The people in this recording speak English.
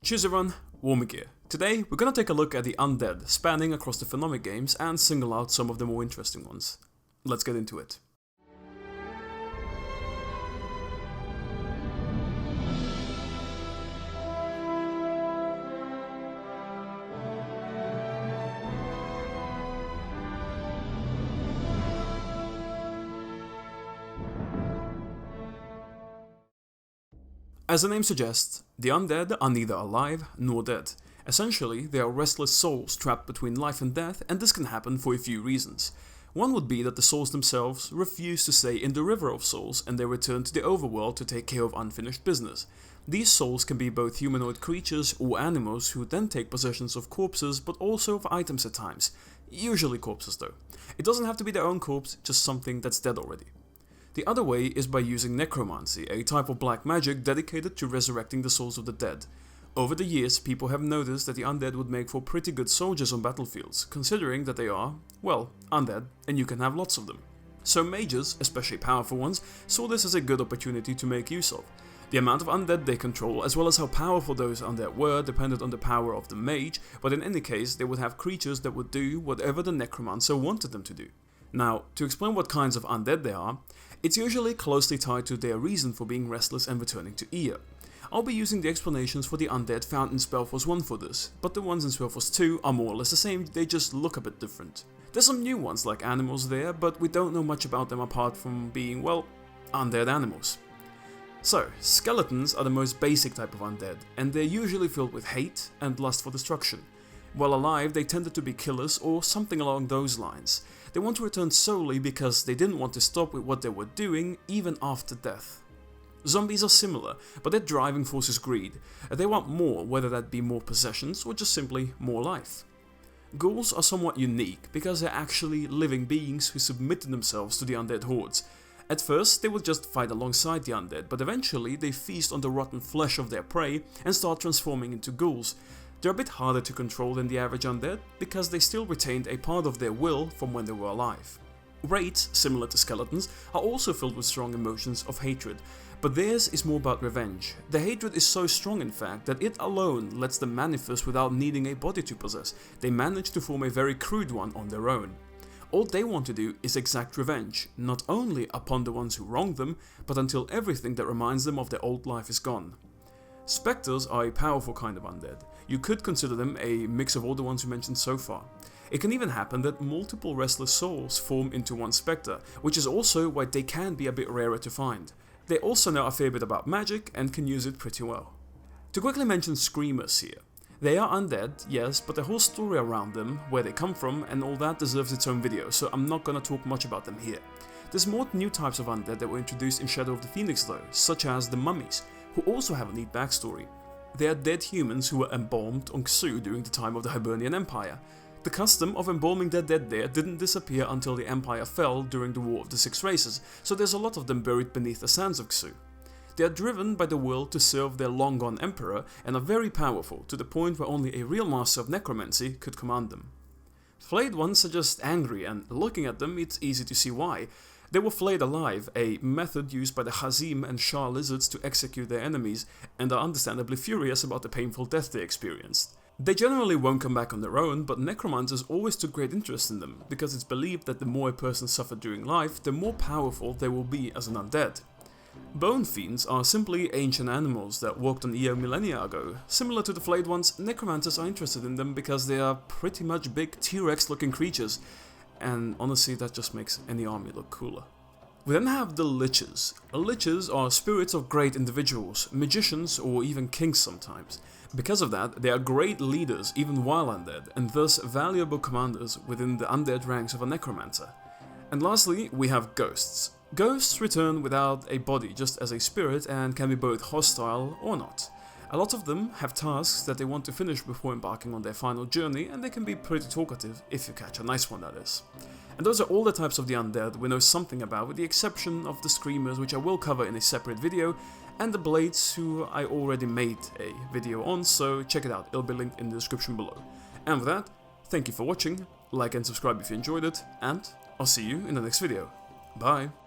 Cheers everyone, Warming here. Today we're gonna take a look at the Undead, spanning across the Phenomic games and single out some of the more interesting ones. Let's get into it. As the name suggests, the Undead are neither alive nor dead. Essentially, they are restless souls trapped between life and death, and this can happen for a few reasons. One would be that the souls themselves refuse to stay in the River of Souls and they return to the overworld to take care of unfinished business. These souls can be both humanoid creatures or animals who then take possession of corpses but also of items at times. Usually corpses though. It doesn't have to be their own corpse, just something that's dead already. The other way is by using necromancy, a type of black magic dedicated to resurrecting the souls of the dead. Over the years, people have noticed that the undead would make for pretty good soldiers on battlefields, considering that they are, well, undead, and you can have lots of them. So mages, especially powerful ones, saw this as a good opportunity to make use of. The amount of undead they control, as well as how powerful those undead were, depended on the power of the mage, but in any case, they would have creatures that would do whatever the necromancer wanted them to do. Now, to explain what kinds of undead they are, it's usually closely tied to their reason for being restless and returning to Ea. I'll be using the explanations for the undead found in SpellForce 1 for this, but the ones in SpellForce 2 are more or less the same, they just look a bit different. There's some new ones like animals there, but we don't know much about them apart from being, well, undead animals. So, skeletons are the most basic type of undead, and they're usually filled with hate and lust for destruction. While alive, they tended to be killers or something along those lines. They want to return solely because they didn't want to stop with what they were doing even after death. Zombies are similar, but their driving force is greed. They want more, whether that be more possessions or just simply more life. Ghouls are somewhat unique because they're actually living beings who submitted themselves to the undead hordes. At first, they would just fight alongside the undead, but eventually they feast on the rotten flesh of their prey and start transforming into ghouls. They're a bit harder to control than the average undead, because they still retained a part of their will from when they were alive. Wraiths, similar to skeletons, are also filled with strong emotions of hatred, but theirs is more about revenge. The hatred is so strong in fact that it alone lets them manifest without needing a body to possess. They manage to form a very crude one on their own. All they want to do is exact revenge, not only upon the ones who wronged them, but until everything that reminds them of their old life is gone. Spectres are a powerful kind of undead. You could consider them a mix of all the ones we mentioned so far. It can even happen that multiple restless souls form into one spectre, which is also why they can be a bit rarer to find. They also know a fair bit about magic and can use it pretty well. To quickly mention screamers here. They are undead, yes, but the whole story around them, where they come from and all that deserves its own video, so I'm not gonna talk much about them here. There's more new types of undead that were introduced in Shadow of the Phoenix though, such as the mummies, who also have a neat backstory. They are dead humans who were embalmed on Xu during the time of the Hibernian Empire. The custom of embalming their dead there didn't disappear until the Empire fell during the War of the Six Races, so there's a lot of them buried beneath the sands of Xu. They are driven by the will to serve their long-gone emperor and are very powerful, to the point where only a real master of necromancy could command them. Flayed ones are just angry, and looking at them it's easy to see why. They were flayed alive, a method used by the Hazim and Shah lizards to execute their enemies, and are understandably furious about the painful death they experienced. They generally won't come back on their own, but necromancers always took great interest in them, because it's believed that the more a person suffered during life, the more powerful they will be as an undead. Bone fiends are simply ancient animals that walked on Ea millennia ago. Similar to the flayed ones, necromancers are interested in them because they are pretty much big T-Rex looking creatures, and honestly that just makes any army look cooler. We then have the liches. Liches are spirits of great individuals, magicians or even kings sometimes. Because of that, they are great leaders even while undead, and thus valuable commanders within the undead ranks of a necromancer. And lastly, we have ghosts. Ghosts return without a body, just as a spirit, and can be both hostile or not. A lot of them have tasks that they want to finish before embarking on their final journey, and they can be pretty talkative, if you catch a nice one that is. And those are all the types of the undead we know something about, with the exception of the screamers, which I will cover in a separate video, and the blades, who I already made a video on, so check it out, it'll be linked in the description below. And with that, thank you for watching, like and subscribe if you enjoyed it, and I'll see you in the next video. Bye!